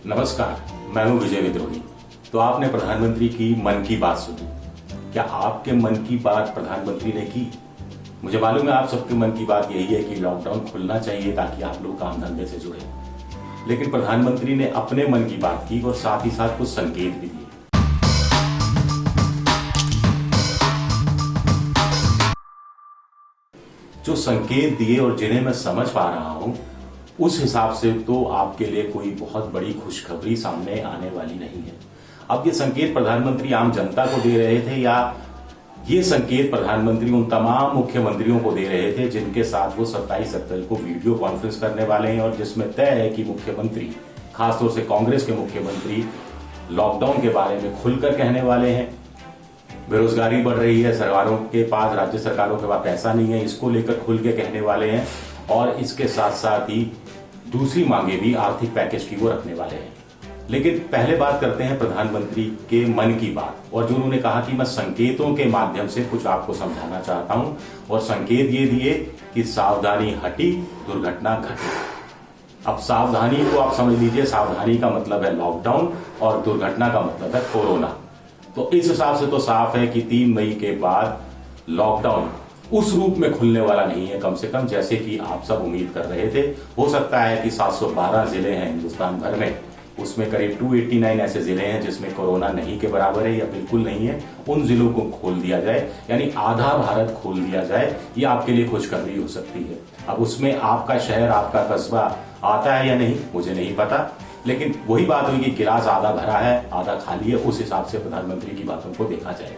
नमस्कार, मैं हूं विजय विद्रोही। तो आपने प्रधानमंत्री की मन की बात सुनी। क्या आपके मन की बात प्रधानमंत्री ने की? मुझे मालूम है आप सबके मन की बात यही है कि लॉकडाउन खुलना चाहिए ताकि आप लोग काम धंधे से जुड़े। लेकिन प्रधानमंत्री ने अपने मन की बात की और साथ ही साथ कुछ संकेत भी दिए। जो संकेत दिए और जिन्हें मैं समझ पा रहा हूं, उस हिसाब से तो आपके लिए कोई बहुत बड़ी खुशखबरी सामने आने वाली नहीं है। अब ये संकेत प्रधानमंत्री आम जनता को दे रहे थे या ये संकेत प्रधानमंत्री उन तमाम मुख्यमंत्रियों को दे रहे थे जिनके साथ वो 27 अप्रैल को वीडियो कॉन्फ्रेंस करने वाले हैं और जिसमें तय है कि मुख्यमंत्री, खासतौर से कांग्रेस के मुख्यमंत्री, लॉकडाउन के बारे में खुलकर कहने वाले हैं। बेरोजगारी बढ़ रही है, सरकारों के पास, राज्य सरकारों के पास पैसा नहीं है, इसको लेकर खुल के कहने वाले हैं और इसके साथ साथ ही दूसरी मांगे भी आर्थिक पैकेज की वो रखने वाले हैं। लेकिन पहले बात करते हैं प्रधानमंत्री के मन की बात और जो उन्होंने कहा कि मैं संकेतों के माध्यम से कुछ आपको समझाना चाहता हूं और संकेत ये दिए कि सावधानी हटी, दुर्घटना घटी। अब सावधानी को आप समझ लीजिए, सावधानी का मतलब है लॉकडाउन और दुर्घटना का मतलब है कोरोना। तो इस हिसाब से तो साफ है कि 3 मई के बाद लॉकडाउन उस रूप में खुलने वाला नहीं है, कम से कम जैसे कि आप सब उम्मीद कर रहे थे। हो सकता है कि 712 जिले हैं हिंदुस्तान भर में, उसमें करीब 289 ऐसे जिले हैं जिसमें कोरोना नहीं के बराबर है या बिल्कुल नहीं है, उन जिलों को खोल दिया जाए, यानी आधा भारत खोल दिया जाए। ये आपके लिए खुशखबरी हो सकती है। अब उसमें आपका शहर, आपका कस्बा आता है या नहीं मुझे नहीं पता, लेकिन वही बात हुई कि गिलास आधा भरा है आधा खाली है, उस हिसाब से प्रधानमंत्री की बातों को देखा जाए।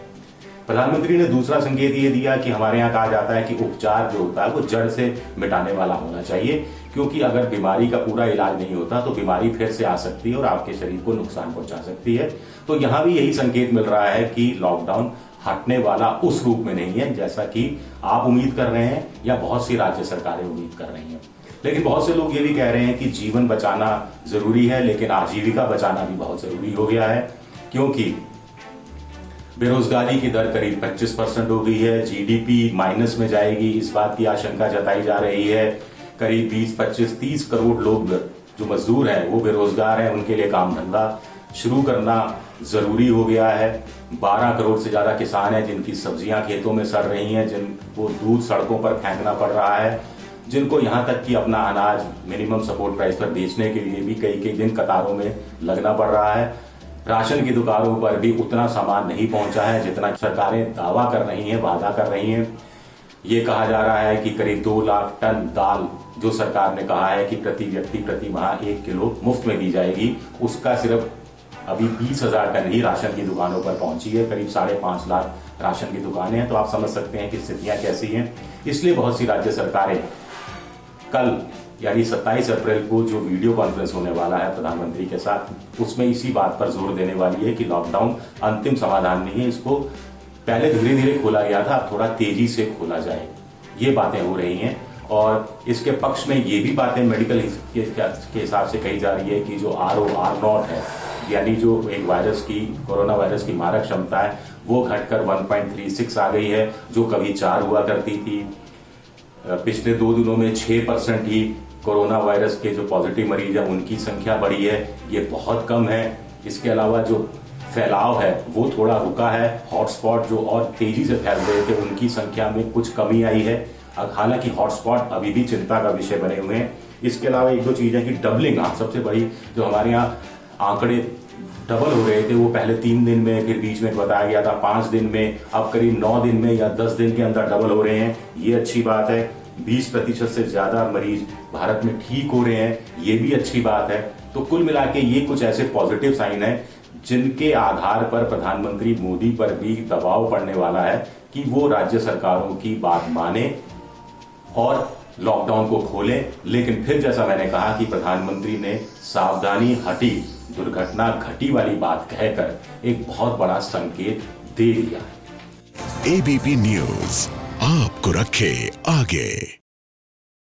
प्रधानमंत्री ने दूसरा संकेत ये दिया कि हमारे यहाँ कहा जाता है कि उपचार जो होता है वो जड़ से मिटाने वाला होना चाहिए, क्योंकि अगर बीमारी का पूरा इलाज नहीं होता तो बीमारी फिर से आ सकती है और आपके शरीर को नुकसान पहुंचा सकती है। तो यहाँ भी यही संकेत मिल रहा है कि लॉकडाउन हटने वाला उस रूप में नहीं है जैसा कि आप उम्मीद कर रहे हैं या बहुत सी राज्य सरकारें उम्मीद कर रही हैं। लेकिन बहुत से लोग ये भी कह रहे हैं कि जीवन बचाना जरूरी है, लेकिन आजीविका बचाना भी बहुत जरूरी हो गया है, क्योंकि बेरोजगारी की दर करीब 25% हो गई है, जीडीपी माइनस में जाएगी, इस बात की आशंका जताई जा रही है। करीब 20, 25, 30 करोड़ लोग जो मजदूर हैं वो बेरोजगार हैं, उनके लिए काम धंधा शुरू करना जरूरी हो गया है। 12 करोड़ से ज्यादा किसान हैं जिनकी सब्जियां खेतों में सड़ रही हैं, जिनको दूध सड़कों पर फेंकना पड़ रहा है, जिनको यहाँ तक कि अपना अनाज मिनिमम सपोर्ट प्राइस पर बेचने के लिए भी कई दिन कतारों में लगना पड़ रहा है। राशन की दुकानों पर भी उतना सामान नहीं पहुंचा है जितना सरकारें दावा कर रही हैं, वादा कर रही हैं। ये कहा जा रहा है कि करीब 2 लाख टन दाल जो सरकार ने कहा है कि प्रति व्यक्ति प्रति माह 1 किलो मुफ्त में दी जाएगी, उसका सिर्फ अभी 20,000 टन ही राशन की दुकानों पर पहुंची है। करीब 5.5 लाख राशन की दुकानें हैं, तो आप समझ सकते हैं कि स्थितियां कैसी हैं। इसलिए बहुत सी राज्य सरकारें कल यानी 27 अप्रैल को जो वीडियो कॉन्फ्रेंस होने वाला है प्रधानमंत्री के साथ, उसमें इसी बात पर जोर देने वाली है कि लॉकडाउन अंतिम समाधान नहीं है, इसको पहले धीरे धीरे खोला गया था, अब थोड़ा तेजी से खोला जाए। ये बातें हो रही हैं और इसके पक्ष में ये भी बातें मेडिकल के हिसाब से कही जा रही है कि जो R0 है, यानी जो एक वायरस की, कोरोना वायरस की मारक क्षमता है, वो घटकर 1.36 आ गई है, जो कभी 4 हुआ करती थी। पिछले 2 दिनों में 6% ही कोरोना वायरस के जो पॉजिटिव मरीज हैं उनकी संख्या बढ़ी है, ये बहुत कम है। इसके अलावा जो फैलाव है वो थोड़ा रुका है, हॉटस्पॉट जो और तेजी से फैल रहे थे उनकी संख्या में कुछ कमी आई है। हालांकि हॉटस्पॉट अभी भी चिंता का विषय बने हुए हैं। इसके अलावा 1-2 चीजें की डबलिंग, सबसे बड़ी जो हमारे यहाँ आंकड़े डबल हो रहे थे, वो पहले 3 दिन में, फिर बीच में बताया गया था 5 दिन में, अब करीब 9 दिन में या 10 दिन के अंदर डबल हो रहे हैं। ये अच्छी बात है। 20% से ज्यादा मरीज भारत में ठीक हो रहे हैं, ये भी अच्छी बात है। तो कुल मिला के ये कुछ ऐसे पॉजिटिव साइन है जिनके आधार पर प्रधानमंत्री मोदी पर भी दबाव पड़ने वाला है कि वो राज्य सरकारों की बात माने और लॉकडाउन को खोले। लेकिन फिर जैसा मैंने कहा कि प्रधानमंत्री ने सावधानी हटी, दुर्घटना घटी वाली बात कहकर एक बहुत बड़ा संकेत दे दिया। एबीपी न्यूज आपको रखे आगे।